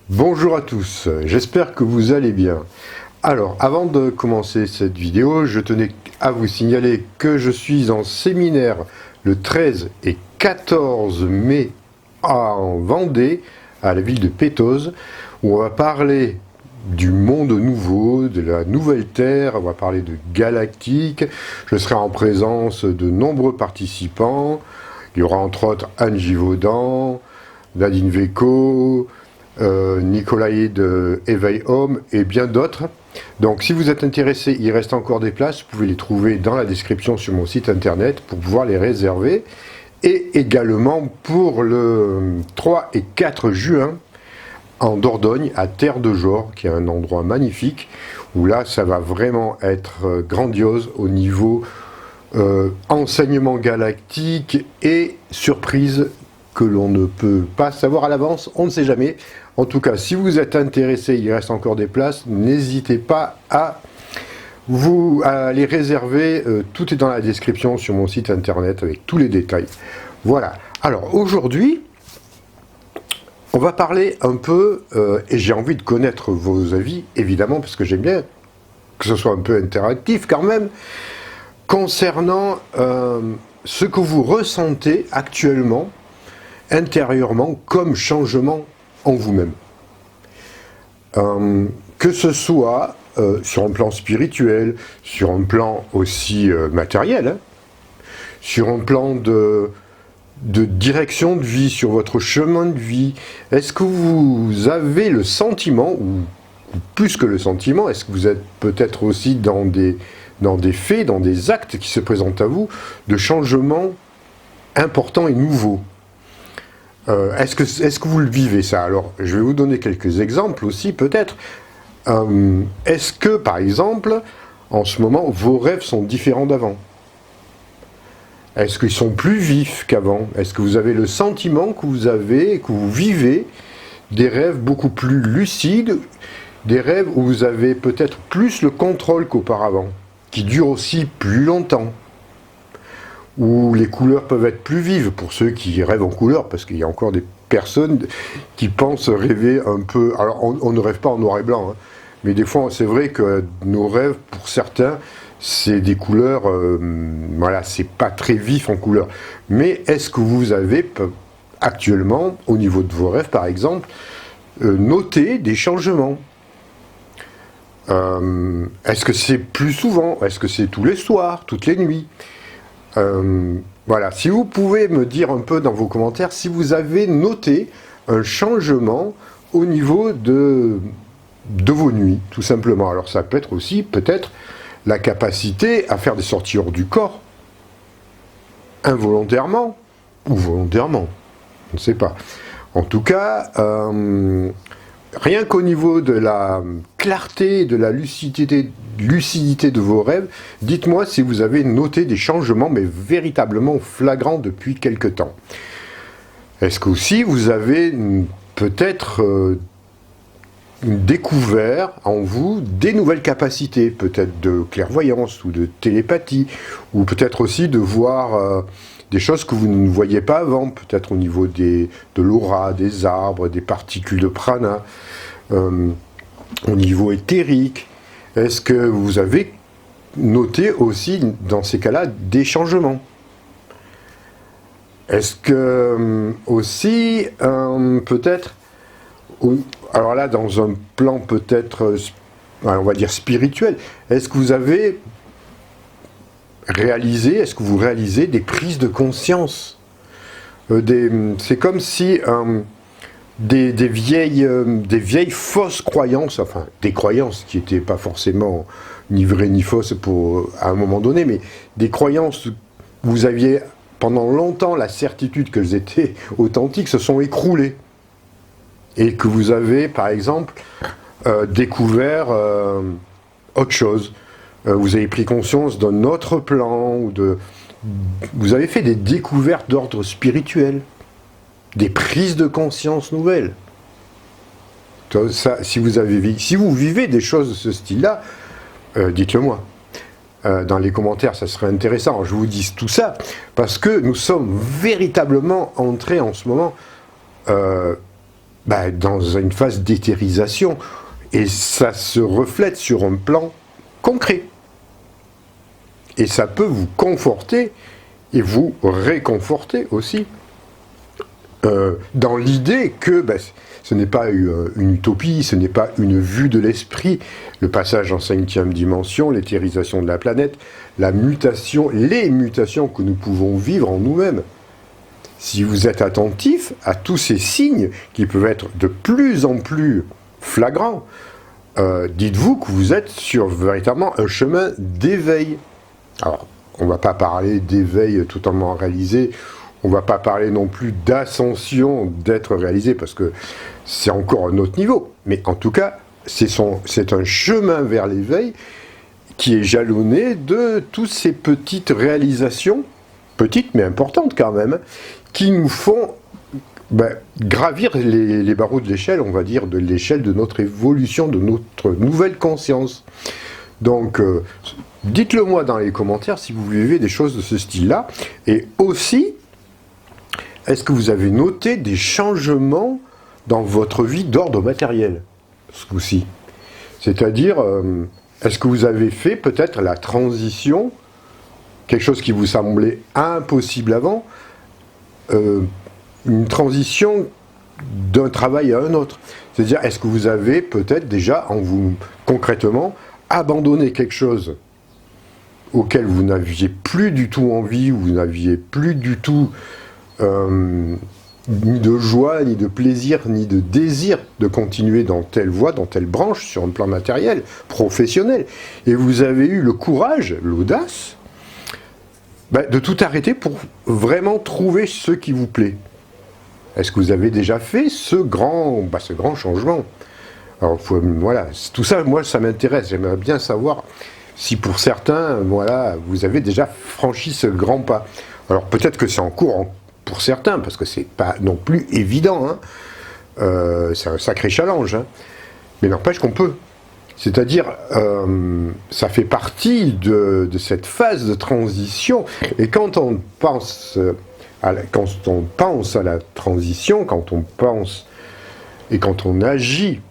Bonjour à tous, j'espère que vous allez bien. Alors, avant de commencer cette vidéo, je tenais à vous signaler que je suis en séminaire le 13 et 14 mai en Vendée, à la ville de Pétoz, où on va parler du monde nouveau, de la nouvelle Terre, on va parler de galactique. Je serai en présence de nombreux participants. Il y aura entre autres Anne Givaudan, Nadine Véco, Nicolaï de Éveil Homme et bien d'autres. Donc si vous êtes intéressé, il reste encore des places, vous pouvez les trouver dans la description sur mon site internet pour pouvoir les réserver. Et également pour le 3 et 4 juin, en Dordogne, à Terre de Jor, qui est un endroit magnifique, où là ça va vraiment être grandiose au niveau enseignement galactique et surprise que l'on ne peut pas savoir à l'avance, on ne sait jamais. En tout cas, si vous êtes intéressé, il reste encore des places, n'hésitez pas à les réserver, tout est dans la description sur mon site internet avec tous les détails. Voilà, alors aujourd'hui, on va parler un peu, et j'ai envie de connaître vos avis, évidemment, parce que j'aime bien que ce soit un peu interactif quand même, concernant ce que vous ressentez actuellement, intérieurement, comme changement en vous-même. Que ce soit sur un plan spirituel, sur un plan aussi matériel, hein, sur un plan de direction de vie, sur votre chemin de vie. Est-ce que vous avez le sentiment, ou plus que le sentiment, est-ce que vous êtes peut-être aussi dans des faits, dans des actes qui se présentent à vous, de changements importants et nouveaux? Est-ce que vous le vivez ça? Alors, je vais vous donner quelques exemples aussi, peut-être. Est-ce que, par exemple, en ce moment, vos rêves sont différents d'avant? Est-ce qu'ils sont plus vifs qu'avant? Est-ce que vous avez le sentiment que vous vivez des rêves beaucoup plus lucides, des rêves où vous avez peut-être plus le contrôle qu'auparavant, qui durent aussi plus longtemps, où les couleurs peuvent être plus vives pour ceux qui rêvent en couleur, parce qu'il y a encore des personnes qui pensent rêver un peu... Alors, on ne rêve pas en noir et blanc, hein, mais des fois, c'est vrai que nos rêves, pour certains, c'est des couleurs... voilà, c'est pas très vif en couleur. Mais est-ce que vous avez, actuellement, au niveau de vos rêves, par exemple, noté des changements? Est-ce que c'est plus souvent? Est-ce que c'est tous les soirs, toutes les nuits? Voilà, si vous pouvez me dire un peu dans vos commentaires si vous avez noté un changement au niveau de vos nuits, tout simplement. Alors ça peut être aussi peut-être la capacité à faire des sorties hors du corps, involontairement ou volontairement, on ne sait pas. En tout cas, rien qu'au niveau de la clarté, de la lucidité de vos rêves, dites-moi si vous avez noté des changements, mais véritablement flagrants depuis quelque temps. Est-ce que aussi vous avez peut-être découvert en vous des nouvelles capacités, peut-être de clairvoyance ou de télépathie, ou peut-être aussi de voir... des choses que vous ne voyiez pas avant, peut-être au niveau de l'aura, des arbres, des particules de prana, au niveau éthérique. Est-ce que vous avez noté aussi, dans ces cas-là, des changements? Est-ce que aussi, peut-être, alors là, dans un plan peut-être, on va dire spirituel, est-ce que vous avez est-ce que vous réalisez des prises de conscience? C'est comme si des vieilles fausses croyances, enfin des croyances qui n'étaient pas forcément ni vraies ni fausses à un moment donné, mais des croyances où vous aviez pendant longtemps la certitude qu'elles étaient authentiques, se sont écroulées. Et que vous avez, par exemple, découvert autre chose. Vous avez pris conscience d'un autre plan, vous avez fait des découvertes d'ordre spirituel, des prises de conscience nouvelles. Ça, si vous vivez des choses de ce style-là, dites-le moi. Dans les commentaires, ça serait intéressant. Alors, je vous dis tout ça parce que nous sommes véritablement entrés en ce moment dans une phase d'éthérisation. Et ça se reflète sur un plan concret. Et ça peut vous conforter et vous réconforter aussi. Dans l'idée que ce n'est pas une utopie, ce n'est pas une vue de l'esprit, le passage en 5e dimension, l'éthérisation de la planète, les mutations que nous pouvons vivre en nous-mêmes. Si vous êtes attentif à tous ces signes qui peuvent être de plus en plus flagrants, dites-vous que vous êtes sur véritablement un chemin d'éveil. Alors, on ne va pas parler d'éveil totalement réalisé, on ne va pas parler non plus d'ascension, d'être réalisé, parce que c'est encore un autre niveau. Mais en tout cas, c'est un chemin vers l'éveil qui est jalonné de toutes ces petites réalisations, petites mais importantes quand même, qui nous font gravir les barreaux de l'échelle, on va dire, de l'échelle de notre évolution, de notre nouvelle conscience. Donc, dites-le moi dans les commentaires si vous vivez des choses de ce style-là. Et aussi, est-ce que vous avez noté des changements dans votre vie d'ordre matériel, ce coup-ci? C'est-à-dire, est-ce que vous avez fait peut-être la transition, quelque chose qui vous semblait impossible avant, une transition d'un travail à un autre? C'est-à-dire, est-ce que vous avez peut-être déjà, concrètement, abandonné quelque chose auquel vous n'aviez plus du tout envie, vous n'aviez plus du tout ni de joie, ni de plaisir, ni de désir de continuer dans telle voie, dans telle branche, sur un plan matériel, professionnel, et vous avez eu le courage, l'audace, de tout arrêter pour vraiment trouver ce qui vous plaît? Est-ce que vous avez déjà fait ce grand changement? Alors voilà, tout ça, moi, ça m'intéresse. J'aimerais bien savoir si pour certains, voilà, vous avez déjà franchi ce grand pas. Alors peut-être que c'est en cours pour certains, parce que c'est pas non plus évident, hein. C'est un sacré challenge, hein. Mais n'empêche qu'on peut. C'est-à-dire, ça fait partie de cette phase de transition. Et quand on pense à la transition, quand on pense et quand on agit,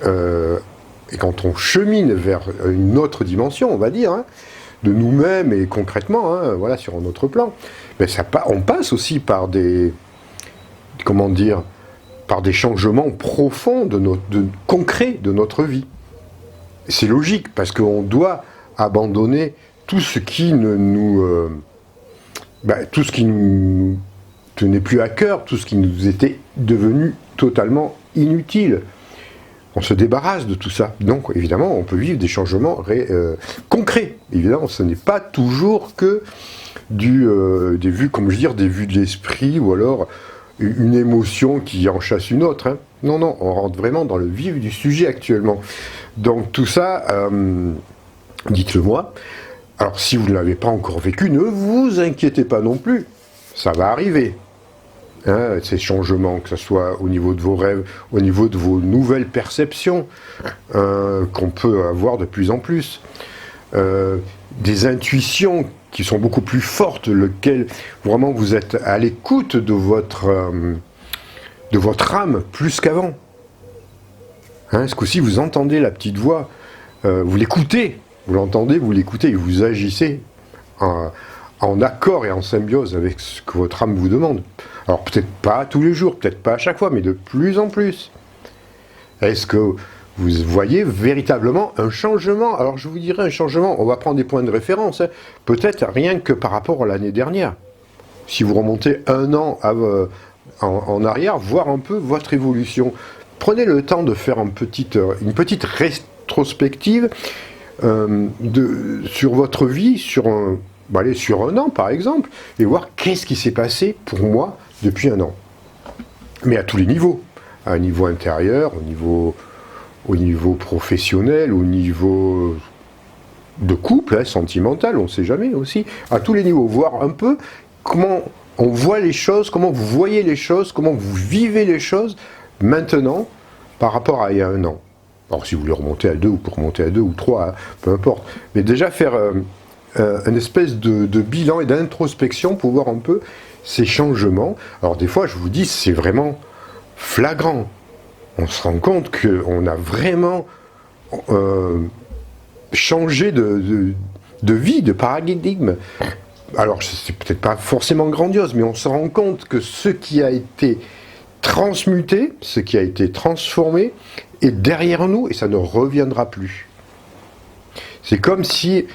et quand on chemine vers une autre dimension, on va dire, hein, de nous-mêmes et concrètement, hein, voilà, sur un autre plan, on passe aussi par des changements profonds concrets de notre vie. C'est logique, parce qu'on doit abandonner tout ce qui tout ce qui nous tenait plus à cœur, tout ce qui nous était devenu totalement inutile. On se débarrasse de tout ça. Donc, évidemment, on peut vivre des changements concrets. Évidemment, ce n'est pas toujours que des vues, des vues de l'esprit, ou alors une émotion qui en chasse une autre, hein. Non, on rentre vraiment dans le vif du sujet actuellement. Donc, tout ça, dites-le moi. Alors, si vous ne l'avez pas encore vécu, ne vous inquiétez pas non plus. Ça va arriver. Hein, ces changements, que ce soit au niveau de vos rêves, au niveau de vos nouvelles perceptions qu'on peut avoir de plus en plus, des intuitions qui sont beaucoup plus fortes, lequel vraiment vous êtes à l'écoute de votre âme plus qu'avant. Hein, ce coup-ci, vous entendez la petite voix, vous l'écoutez, vous l'entendez, vous l'écoutez, et vous agissez en accord et en symbiose avec ce que votre âme vous demande. Alors peut-être pas tous les jours, peut-être pas à chaque fois, mais de plus en plus. Est-ce que vous voyez véritablement un changement? Alors je vous dirais un changement, on va prendre des points de référence, hein, peut-être rien que par rapport à l'année dernière. Si vous remontez un an en arrière, voir un peu votre évolution. Prenez le temps de faire une petite rétrospective sur votre vie, sur un an par exemple, et voir qu'est-ce qui s'est passé pour moi depuis un an. Mais à tous les niveaux, à un niveau intérieur, au niveau professionnel, au niveau de couple, hein, sentimental, on ne sait jamais aussi, à tous les niveaux, voir un peu comment on voit les choses, comment vous voyez les choses, comment vous vivez les choses maintenant par rapport à il y a un an. Alors si vous voulez remonter à 2 ou pour remonter à 2 ou 3, hein, peu importe, mais déjà faire une espèce de bilan et d'introspection pour voir un peu ces changements. Alors des fois, je vous dis, c'est vraiment flagrant. On se rend compte qu'on a vraiment changé de vie, de paradigme. Alors, c'est peut-être pas forcément grandiose, mais on se rend compte que ce qui a été transmuté, ce qui a été transformé, est derrière nous et ça ne reviendra plus. C'est comme si...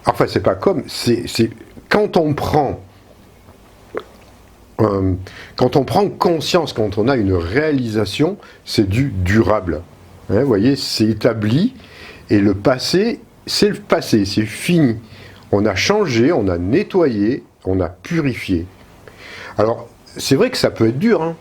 Enfin, c'est pas comme... C'est quand on prend... quand on prend conscience, quand on a une réalisation, c'est du durable. Hein, vous voyez, c'est établi, et le passé, c'est le passé, c'est fini. On a changé, on a nettoyé, on a purifié. Alors, c'est vrai que ça peut être dur, hein.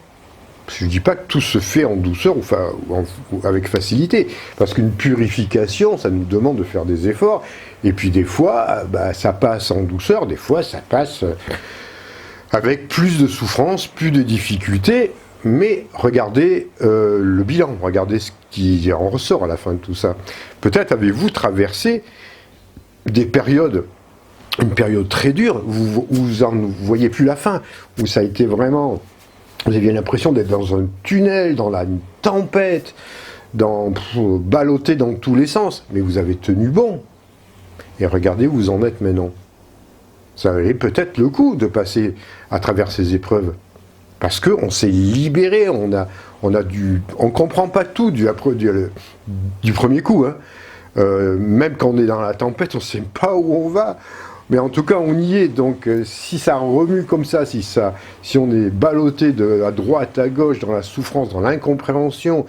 Je ne dis pas que tout se fait en douceur ou avec facilité, parce qu'une purification, ça nous demande de faire des efforts, et puis des fois, ça passe en douceur, des fois, ça passe avec plus de souffrance, plus de difficultés, mais regardez le bilan, regardez ce qui en ressort à la fin de tout ça. Peut-être avez-vous traversé des périodes, une période très dure, où vous n'en voyez plus la fin, où ça a été vraiment... Vous aviez l'impression d'être dans un tunnel, dans la tempête, ballotté dans tous les sens, mais vous avez tenu bon. Et regardez où vous en êtes maintenant. Ça valait peut-être le coup de passer à travers ces épreuves. Parce qu'on s'est libéré, on comprend pas tout du premier coup. Hein. Même quand on est dans la tempête, on ne sait pas où on va. Mais en tout cas, on y est. Donc, si ça remue comme ça, si on est ballotté à droite, à gauche, dans la souffrance, dans l'incompréhension,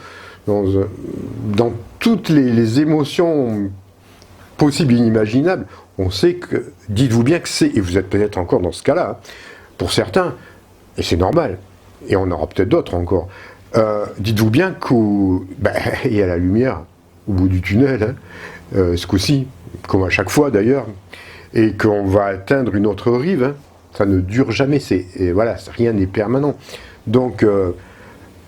dans toutes les émotions possibles et inimaginables, on sait que, dites-vous bien que c'est, et vous êtes peut-être encore dans ce cas-là, hein, pour certains, et c'est normal, et on aura peut-être d'autres encore, dites-vous bien qu'il y a la lumière au bout du tunnel, hein, ce coup-ci, comme à chaque fois d'ailleurs, et qu'on va atteindre une autre rive, hein. Ça ne dure jamais, et voilà, rien n'est permanent. Donc,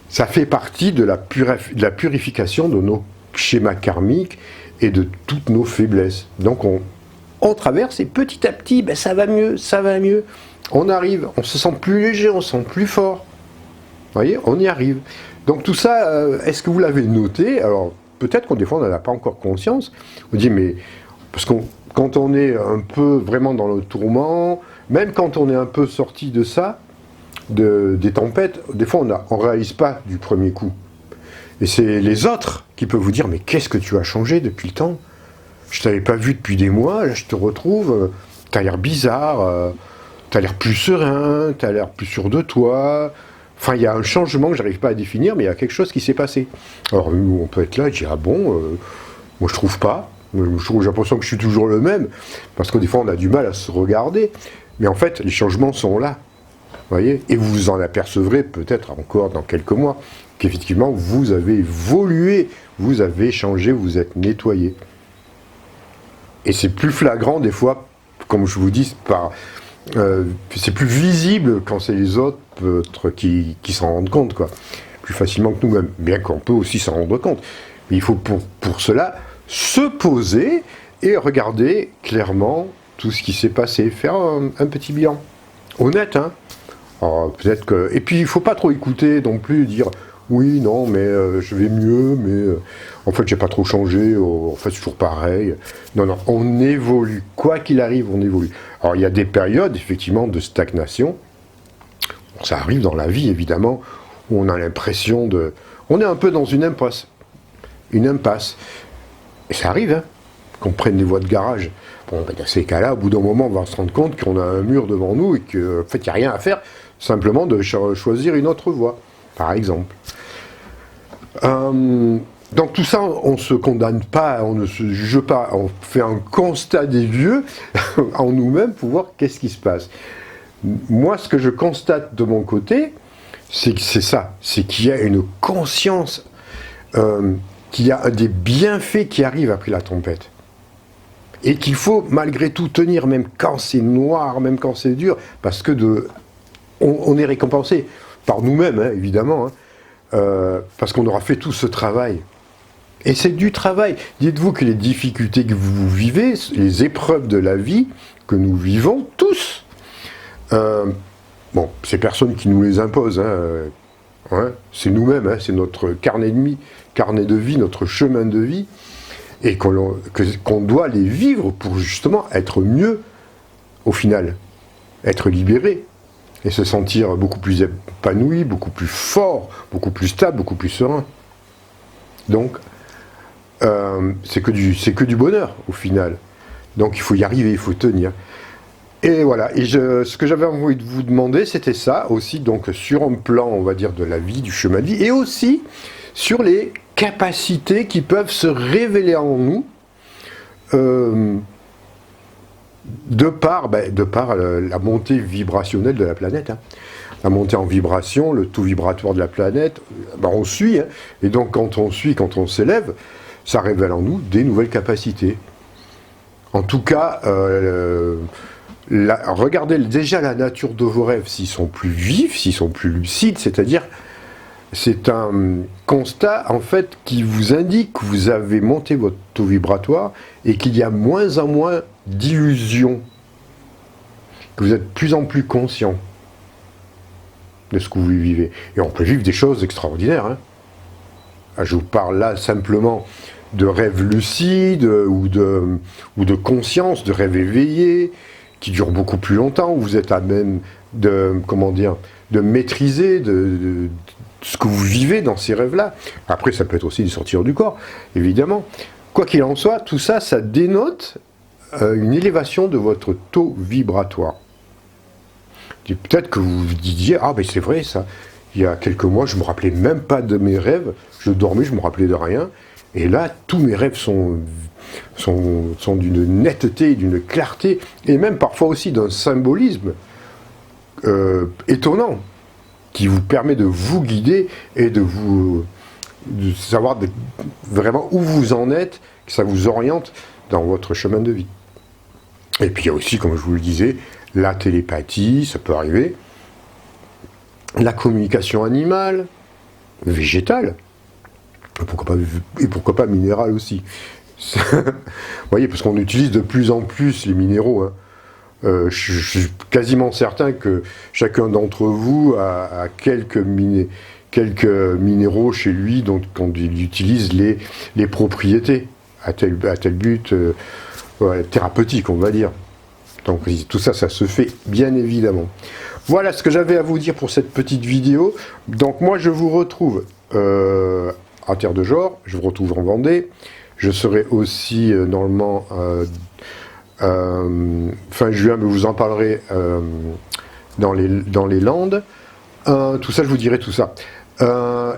ça fait partie de la purification de nos schémas karmiques et de toutes nos faiblesses. Donc, on traverse et petit à petit, ça va mieux, ça va mieux. On arrive, on se sent plus léger, on se sent plus fort. Vous voyez, on y arrive. Donc tout ça, est-ce que vous l'avez noté? Alors, peut-être qu'on des fois, on n'en a pas encore conscience. On dit, mais... Parce que quand on est un peu vraiment dans le tourment, même quand on est un peu sorti de ça, des tempêtes, des fois on ne réalise pas du premier coup. Et c'est les autres qui peuvent vous dire, mais qu'est-ce que tu as changé depuis le temps? Je ne t'avais pas vu depuis des mois, là je te retrouve, tu as l'air bizarre, tu as l'air plus serein, tu as l'air plus sûr de toi. Enfin, il y a un changement que je n'arrive pas à définir, mais il y a quelque chose qui s'est passé. Alors nous, on peut être là et dire, ah bon, moi je trouve pas. J'ai l'impression que je suis toujours le même, parce que des fois on a du mal à se regarder, mais en fait les changements sont là, voyez, et vous en apercevrez peut-être encore dans quelques mois, qu'effectivement vous avez évolué, vous avez changé, vous êtes nettoyé. Et c'est plus flagrant des fois, comme je vous dis, c'est plus visible quand c'est les autres qui s'en rendent compte, quoi, plus facilement que nous-mêmes, bien qu'on peut aussi s'en rendre compte. Mais il faut pour cela se poser et regarder clairement tout ce qui s'est passé, faire un petit bilan. Honnête, hein. Alors, peut-être que... Et puis, il ne faut pas trop écouter non plus, dire « Oui, non, mais je vais mieux, mais en fait, j'ai pas trop changé, en fait, c'est toujours pareil. » Non, non, on évolue. Quoi qu'il arrive, on évolue. Alors, il y a des périodes, effectivement, de stagnation. Ça arrive dans la vie, évidemment, où on a l'impression de... On est un peu dans une impasse. Une impasse. Et ça arrive, hein, qu'on prenne des voies de garage. Bon, dans ces cas-là, au bout d'un moment, on va se rendre compte qu'on a un mur devant nous et qu'en fait, il n'y a rien à faire, simplement de choisir une autre voie, par exemple. Donc tout ça, on ne se condamne pas, on ne se juge pas, on fait un constat des lieux en nous-mêmes pour voir qu'est-ce qui se passe. Moi, ce que je constate de mon côté, c'est que c'est ça, c'est qu'il y a une conscience... qu'il y a des bienfaits qui arrivent après la tempête. Et qu'il faut malgré tout tenir, même quand c'est noir, même quand c'est dur, parce que on est récompensé par nous-mêmes, hein, évidemment, hein, parce qu'on aura fait tout ce travail. Et c'est du travail. Dites-vous que les difficultés que vous vivez, les épreuves de la vie que nous vivons tous, bon, c'est personne qui nous les impose, hein, hein, c'est nous-mêmes, hein, c'est notre carnet de vie, notre chemin de vie, et qu'on doit les vivre pour justement être mieux au final, être libéré, et se sentir beaucoup plus épanoui, beaucoup plus fort, beaucoup plus stable, beaucoup plus serein. Donc, c'est que du bonheur au final. Donc il faut y arriver, il faut tenir. Et voilà, et ce que j'avais envie de vous demander, c'était ça aussi, donc sur un plan, on va dire, de la vie, du chemin de vie, et aussi sur les capacités qui peuvent se révéler en nous, de par la montée vibrationnelle de la planète. Hein. La montée en vibration, le taux vibratoire de la planète, on suit, hein, et donc quand on s'élève, ça révèle en nous des nouvelles capacités. En tout cas, regardez déjà la nature de vos rêves, s'ils sont plus vifs, s'ils sont plus lucides, c'est-à-dire, c'est un constat en fait qui vous indique que vous avez monté votre taux vibratoire et qu'il y a moins en moins d'illusions, que vous êtes de plus en plus conscient de ce que vous vivez. Et on peut vivre des choses extraordinaires. Hein. Je vous parle là simplement de rêves lucides ou de conscience, de rêves éveillés, qui durent beaucoup plus longtemps, où vous êtes à même de maîtriser ce que vous vivez dans ces rêves-là. Après, ça peut être aussi de sortir du corps, évidemment. Quoi qu'il en soit, tout ça, ça dénote une élévation de votre taux vibratoire. Peut-être que vous vous disiez, ah ben c'est vrai ça, il y a quelques mois, je ne me rappelais même pas de mes rêves, je dormais, je ne me rappelais de rien, et là, tous mes rêves sont d'une netteté, d'une clarté, et même parfois aussi d'un symbolisme étonnant, qui vous permet de vous guider et de savoir vraiment où vous en êtes, que ça vous oriente dans votre chemin de vie. Et puis il y a aussi, comme je vous le disais, la télépathie, ça peut arriver, la communication animale, végétale, et pourquoi pas minérale aussi. Vous voyez, parce qu'on utilise de plus en plus les minéraux. Hein. Je suis quasiment certain que chacun d'entre vous a quelques minéraux chez lui dont il utilise les propriétés à tel but thérapeutique, on va dire. Donc tout ça, ça se fait bien évidemment. Voilà ce que j'avais à vous dire pour cette petite vidéo. Donc moi, je vous retrouve à Terre de Jor, je vous retrouve en Vendée. Je serai aussi normalement fin juin, mais je vous en parlerai dans les Landes. Tout ça, je vous dirai tout ça.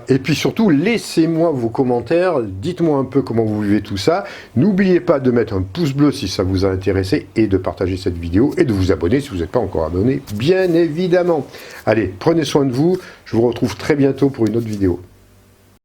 Et puis surtout, laissez-moi vos commentaires, dites-moi un peu comment vous vivez tout ça. N'oubliez pas de mettre un pouce bleu si ça vous a intéressé et de partager cette vidéo et de vous abonner si vous n'êtes pas encore abonné, bien évidemment. Allez, prenez soin de vous, je vous retrouve très bientôt pour une autre vidéo.